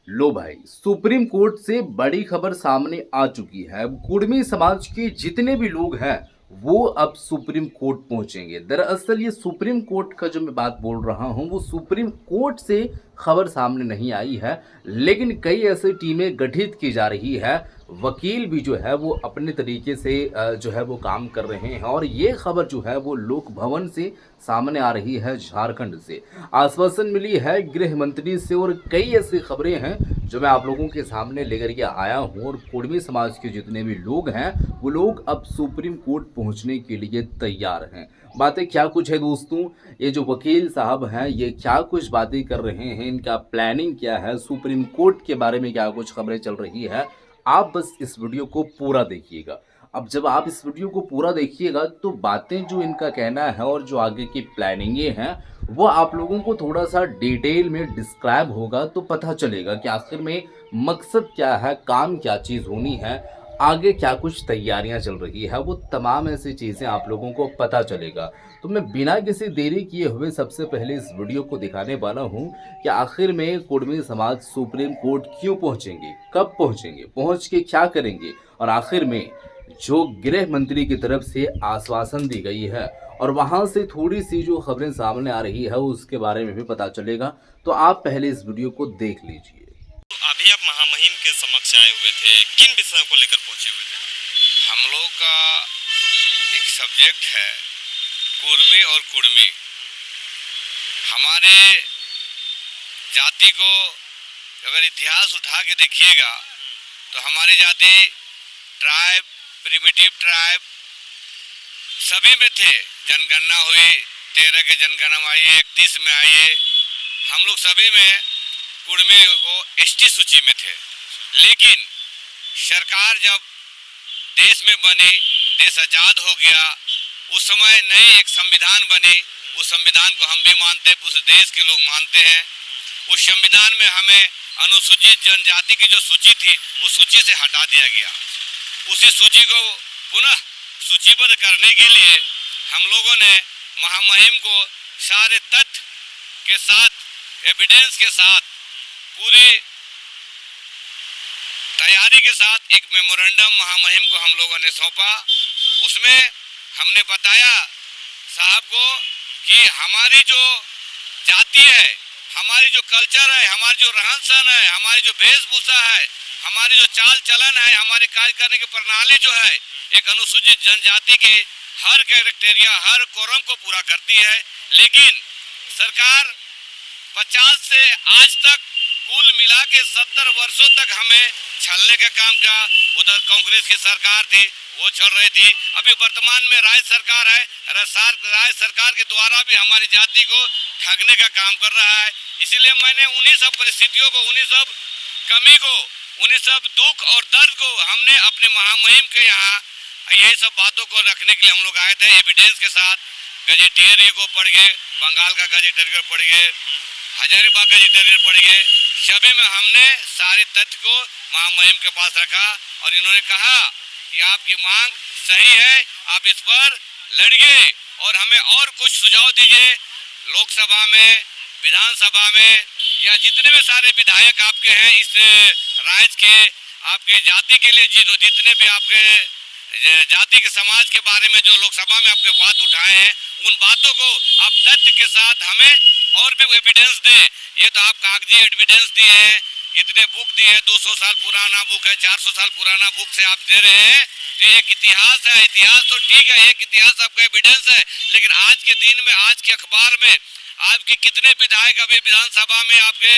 लो भाई, supreme court से बड़ी खबर सामने आ चुकी है। अब कुर्मी समाज के जितने भी लोग हैं वो अब सुप्रीम कोर्ट पहुंचेंगे। दरअसल ये सुप्रीम कोर्ट का जो मैं बात बोल रहा हूं वो सुप्रीम कोर्ट से खबर सामने नहीं आई है, लेकिन कई ऐसी टीमें गठित की जा रही है। वकील भी जो है वो अपने तरीके से जो है वो काम कर रहे हैं और ये खबर जो है वो लोक भवन से सामने आ रही है, झारखंड से। आश्वासन मिली है गृह मंत्री से और कई ऐसी खबरें हैं जो मैं आप लोगों के सामने लेकर के आया हूं। और कुर्मी समाज के जितने भी लोग हैं वो लोग अब सुप्रीम कोर्ट पहुंचने के लिए तैयार हैं। बातें क्या कुछ है दोस्तों, ये जो वकील साहब हैं ये क्या कुछ बातें कर रहे हैं, इनका प्लानिंग क्या है, सुप्रीम कोर्ट के बारे में क्या कुछ खबरें चल रही है, आप बस इस वीडियो को पूरा देखिएगा। अब जब आप इस वीडियो को पूरा देखिएगा तो बातें जो इनका कहना है और जो आगे की प्लानिंगें हैं वो आप लोगों को थोड़ा सा डिटेल में डिस्क्राइब होगा तो पता चलेगा कि आखिर में मकसद क्या है, काम क्या चीज़ होनी है, आगे क्या कुछ तैयारियां चल रही है, वो तमाम ऐसी चीज़ें आप लोगों को पता चलेगा। तो मैं बिना किसी देरी किए हुए सबसे पहले इस वीडियो को दिखाने वाला हूं कि आखिर में कुर्मी समाज सुप्रीम कोर्ट क्यों पहुंचेंगे, कब पहुंचेंगे, पहुंच के क्या करेंगे और आखिर में जो गृह मंत्री की तरफ से आश्वासन दी गई है और वहां से थोड़ी सी जो खबरें सामने आ रही है उसके बारे में भी पता चलेगा। तो आप पहले इस वीडियो को देख लीजिए। अभी आप महामहिम के समक्ष आए हुए थे, किन विषयों को लेकर पहुंचे हुए थे? हम लोग का एक सब्जेक्ट है कुर्मी और कुर्मी। हमारे जाति को अगर इतिहास उठा के देखिएगा तो हमारी जाति ट्राइब, प्रिमिटिव ट्राइब सभी में थे। जनगणना हुई, 13 के जनगणना आई, 31 में आई है। हम लोग सभी में कुर्मी को एसटी सूची में थे। लेकिन सरकार जब देश में बनी, देश आज़ाद हो गया, उस समय नई एक संविधान बनी। उस संविधान को हम भी मानते हैं, पूरे देश के लोग मानते हैं। उस संविधान में हमें अनुसूचित जनजाति की जो सूची थी उस सूची से हटा दिया गया। उसी सूची को पुनः सूचीबद्ध करने के लिए हम लोगों ने महामहिम को सारे तथ्य के साथ, एविडेंस के साथ, पूरी तैयारी के साथ एक मेमोरेंडम महामहिम को हम लोगों ने सौंपा। उसमें हमने बताया साहब को कि हमारी जो जाति है, हमारी जो कल्चर है, हमारी जो रहन सहन है, हमारी जो वेशभूषा है, हमारी जो चाल चलन है, हमारी कार्य करने की प्रणाली जो है, एक अनुसूचित जनजाति के हर कैरेक्टेरिया, हर कोरम को पूरा करती है। लेकिन सरकार 50 से आज तक कुल मिला के 70 वर्षों तक हमें छलने का काम किया। उधर कांग्रेस की सरकार थी, वो चल रही थी। अभी वर्तमान में राज्य सरकार है, राज्य सरकार के द्वारा भी हमारी जाति को ठगने का काम कर रहा है। इसीलिए मैंने उन्हीं सब परिस्थितियों को, उन्हीं सब कमी को, उन्हीं सब दुख और दर्द को हमने अपने महामहिम के यहाँ यही सब बातों को रखने के लिए हम लोग आए थे, एविडेंस के साथ। गजेटियर को पढ़ गए, बंगाल का गजेटियर पढ़ गए, हजारीबाग गजेटियर पढ़ गए। सभी में हमने सारे तथ्य को महामहिम के पास रखा और इन्होंने कहा कि आपकी मांग सही है, आप इस पर लड़िए और हमें और कुछ सुझाव दीजिए। लोकसभा में, विधानसभा में या जितने भी सारे विधायक आपके हैं इस राज्य के, आपके जाति के लिए जितने भी आपके जाति के समाज के बारे में जो लोकसभा में आपके बात उठाए हैं, उन बातों को आप तथ्य के साथ हमें और भी एविडेंस दें। ये तो आप कागजी एविडेंस दिए हैं, इतने बुक दिए हैं, 200 साल पुराना बुक है, 400 साल पुराना बुक से आप दे रहे हैं। तो एक इतिहास है, इतिहास तो ठीक है, एक इतिहास आपका एविडेंस है। लेकिन आज के दिन में, आज के अखबार में आपके कितने विधायक अभी विधानसभा में आपके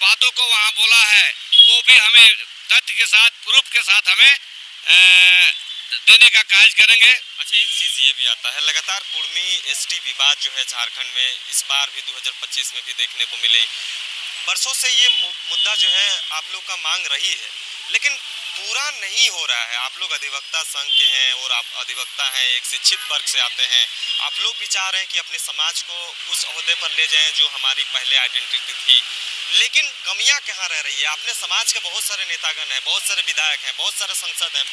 बातों को वहाँ बोला है, वो भी हमें तथ्य के साथ, प्रूफ के साथ हमें देने का कार्य करेंगे। अच्छा, एक चीज़ ये भी आता है, लगातार कुर्मी एसटी विवाद जो है झारखंड में इस बार भी 2025 में भी देखने को मिले। बरसों से ये मुद्दा जो है आप लोग का मांग रही है, लेकिन पूरा नहीं हो रहा है। आप लोग अधिवक्ता संघ के हैं और आप अधिवक्ता हैं, एक शिक्षित वर्ग से आते हैं। आप लोग भी चाह रहे हैं कि अपने समाज को उस ओहदे पर ले जाएं जो हमारी पहले आइडेंटिटी थी, लेकिन कमियां कहाँ रह रही है? अपने समाज के बहुत सारे नेतागण हैं, बहुत सारे विधायक हैं, बहुत सारे सांसद हैं,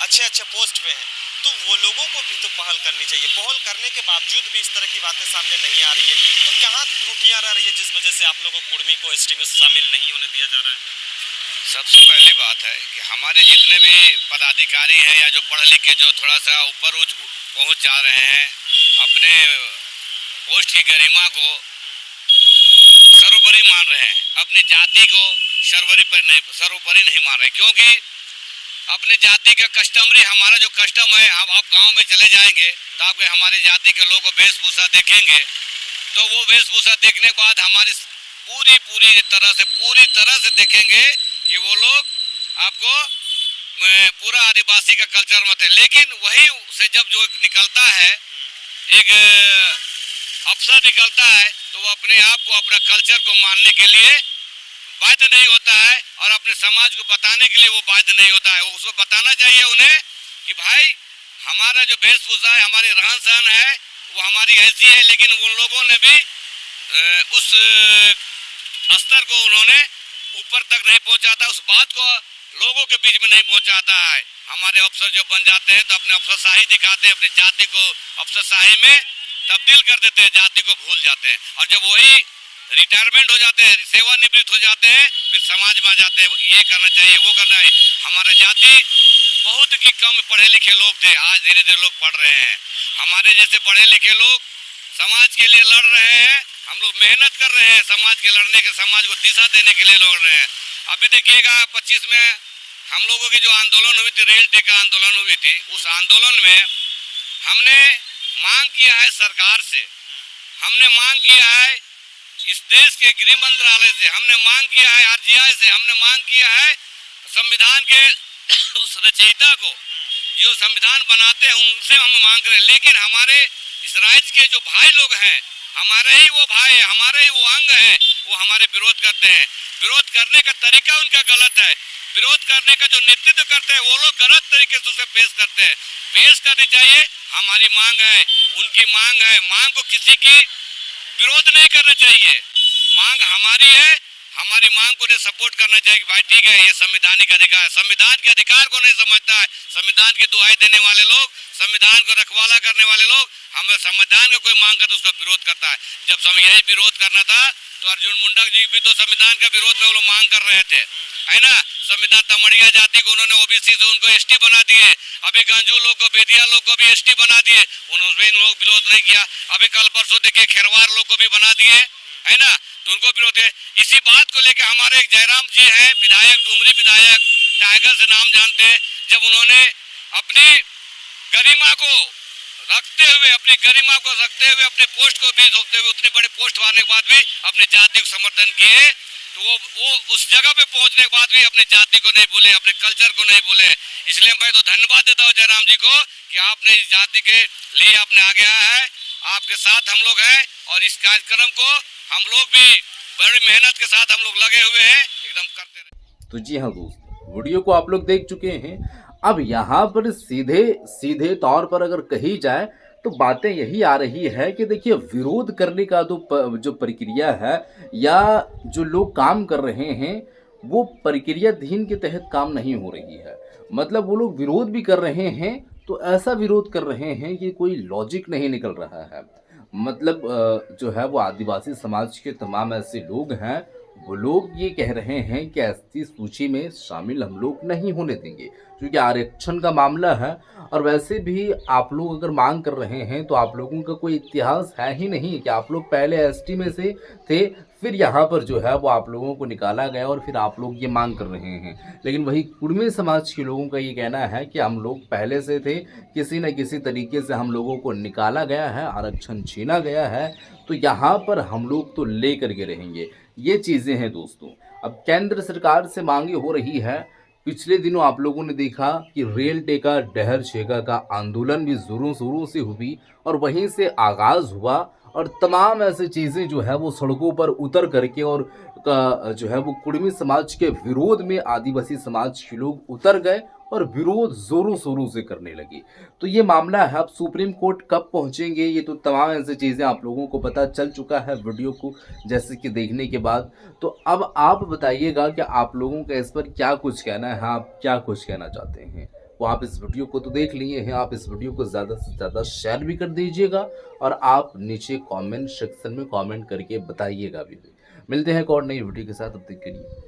अच्छे अच्छे पोस्ट पे हैं, तो वो लोगों को भी तो पहल करनी चाहिए। पहल करने के बावजूद भी इस तरह की बातें सामने नहीं आ रही है, तो कहाँ त्रुटियां रह रही है जिस वजह से आप लोगों को कुर्मी को एसटी में शामिल नहीं होने दिया जा रहा है? सबसे पहली बात है कि हमारे जितने भी पदाधिकारी हैं या जो पढ़ लिख के जो थोड़ा सा ऊपर पहुंच जा रहे हैं, अपने पोस्ट की गरिमा को सर्वोपरि मान रहे हैं, अपनी जाति को सर्वोपरि नहीं मान रहे, क्योंकि अपने जाति का कस्टमरी, हमारा जो कस्टम है, हम आप गांव में चले जाएंगे तो आपके हमारे जाति के लोग वेशभूषा देखेंगे, तो वो वेशभूषा देखने के बाद हमारी पूरी तरह से देखेंगे कि वो लोग आपको पूरा आदिवासी का कल्चर मत है। लेकिन वही से जब जो निकलता है, एक अफसर निकलता है, तो वो अपने आप को, अपना कल्चर को मानने के लिए बाध्य नहीं होता है और अपने समाज को बताने के लिए वो बाध्य नहीं होता है। उसको बताना चाहिए उन्हें कि भाई हमारा जो वेशभूषा है, हमारी रहन सहन है, वो हमारी ऐसी है, लेकिन उन लोगों ने भी उस स्तर को उन्होंने ऊपर तक नहीं पहुंचाता, उस बात को लोगों के बीच में नहीं पहुंचाता है। हमारे अफसर जब बन जाते हैं तो अपने अफसरशाही दिखाते हैं, अपनी जाति को अफसरशाही में तब्दील कर देते हैं, जाति को भूल जाते हैं, और जब वही रिटायरमेंट हो जाते हैं, सेवानिवृत्त हो जाते हैं, फिर समाज में आ जाते हैं, ये करना चाहिए, वो करना है। हमारे जाति बहुत ही कम पढ़े लिखे लोग थे, आज धीरे धीरे लोग पढ़ रहे हैं। हमारे जैसे पढ़े लिखे लोग समाज के लिए लड़ रहे हैं, हम लोग मेहनत कर रहे हैं समाज के लड़ने के, समाज को दिशा देने के लिए लड़ रहे हैं। अभी देखिएगा 25 में हम लोगों की जो आंदोलन हुई थी, रेल टेका आंदोलन हुई थी, उस आंदोलन में हमने मांग किया है सरकार से, हमने मांग किया है इस देश के गृह मंत्रालय से, हमने मांग किया है आरजीआई से, हमने मांग किया है संविधान के उस रचयिता को, जो संविधान बनाते हैं उनसे हम मांग रहे हैं। लेकिन हमारे इस राज्य के जो भाई लोग हैं, हमारे ही वो भाई, हमारे ही वो अंग हैं, वो हमारे विरोध करते हैं। विरोध करने का तरीका उनका गलत है, विरोध करने का जो नेतृत्व करते हैं वो लोग गलत तरीके से उसे पेश करते हैं। पेश करनी चाहिए, हमारी मांग है, उनकी मांग है, मांग को किसी की विरोध नहीं करना चाहिए, मांग हमारी है, हमारी मांग को सपोर्ट करना चाहिए कि भाई ठीक है, ये संवैधानिक अधिकार है। संविधान के अधिकार को नहीं समझता है, संविधान की दुहाई देने वाले लोग, संविधान को रखवाला करने वाले लोग, हमें संविधान का कोई मांग करता है उसका विरोध करता है। जब यही विरोध करना था तो अर्जुन मुंडा जी भी तो संविधान का विरोध में वो लोग मांग कर रहे थे, है ना। संविधान तमड़िया जाति को उन्होंने ओबीसी से उनको एसटी बना दिए, अभी गंजू लोग को, बेदिया लोग को भी एसटी बना दिए, उन्होंने इन लोग विरोध नहीं किया। अभी कल परसों देखिए खेरवार लोग को भी बना दिए, है ना, तो उनको विरोध है। इसी बात को लेकर हमारे एक जयराम जी हैं विधायक, डुमरी विधायक, टाइगर से नाम जानते हैं, जब उन्होंने अपनी गरिमा को रखते हुए, अपने पोस्ट को भी रोकते हुए, उतने बड़े पोस्ट पाने के बाद भी अपने जाति को समर्थन किए, तो वो उस जगह पे पहुंचने के बाद भी अपने जाति को नहीं भूले, अपने कल्चर को नहीं भूले। इसलिए मैं तो धन्यवाद देता हूँ जयराम जी को कि आपने इस जाति के लिए आपने आगे आया है, आपके साथ हम लोग हैं, और इस कार्यक्रम को हम लोग भी बड़ी मेहनत के साथ हम लोग लगे हुए हैं, एकदम करते रहे। तो जी हाँ दोस्त, वीडियो को आप लोग देख चुके हैं। अब यहाँ पर सीधे तौर पर अगर कही जाए तो बातें यही आ रही है कि देखिए, विरोध करने का जो प्रक्रिया है या जो लोग काम कर रहे हैं वो प्रक्रियाधीन के तहत काम नहीं हो रही है। मतलब वो लोग विरोध भी कर रहे हैं तो ऐसा विरोध कर रहे हैं कि कोई लॉजिक नहीं निकल रहा है। मतलब जो है वो आदिवासी समाज के तमाम ऐसे लोग हैं, वो लोग ये कह रहे हैं कि एसटी सूची में शामिल हम लोग नहीं होने देंगे, क्योंकि आरक्षण का मामला है। और वैसे भी आप लोग अगर मांग कर रहे हैं तो आप लोगों का कोई इतिहास है ही नहीं कि आप लोग पहले एसटी में से थे, फिर यहाँ पर जो है वो आप लोगों को निकाला गया और फिर आप लोग ये मांग कर रहे हैं। लेकिन वही कुर्मी समाज के लोगों का ये कहना है कि हम लोग पहले से थे, किसी न किसी तरीके से हम लोगों को निकाला गया है, आरक्षण छीना गया है, तो यहाँ पर हम लोग तो ले करके रहेंगे। ये चीज़ें हैं दोस्तों। अब केंद्र सरकार से मांगे हो रही है। पिछले दिनों आप लोगों ने देखा कि रेल टेका डहर शेगा का आंदोलन भी ज़ोरों शोरों से हुई और वहीं से आगाज़ हुआ, और तमाम ऐसी चीज़ें जो है वो सड़कों पर उतर करके और जो है वो कुर्मी समाज के विरोध में आदिवासी समाज के लोग उतर गए और विरोध ज़ोरों शोरों से करने लगे। तो ये मामला है, अब सुप्रीम कोर्ट कब पहुंचेंगे, ये तो तमाम ऐसी चीज़ें आप लोगों को पता चल चुका है वीडियो को जैसे कि देखने के बाद। तो अब आप बताइएगा कि आप लोगों का इस पर क्या कुछ कहना है, आप क्या कुछ कहना चाहते हैं। वो आप इस वीडियो को तो देख लिए हैं, आप इस वीडियो को ज़्यादा से ज़्यादा शेयर भी कर दीजिएगा और आप नीचे कमेंट सेक्शन में कमेंट करके बताइएगा भी। मिलते हैं एक और नई वीडियो के साथ, तब तक के लिए।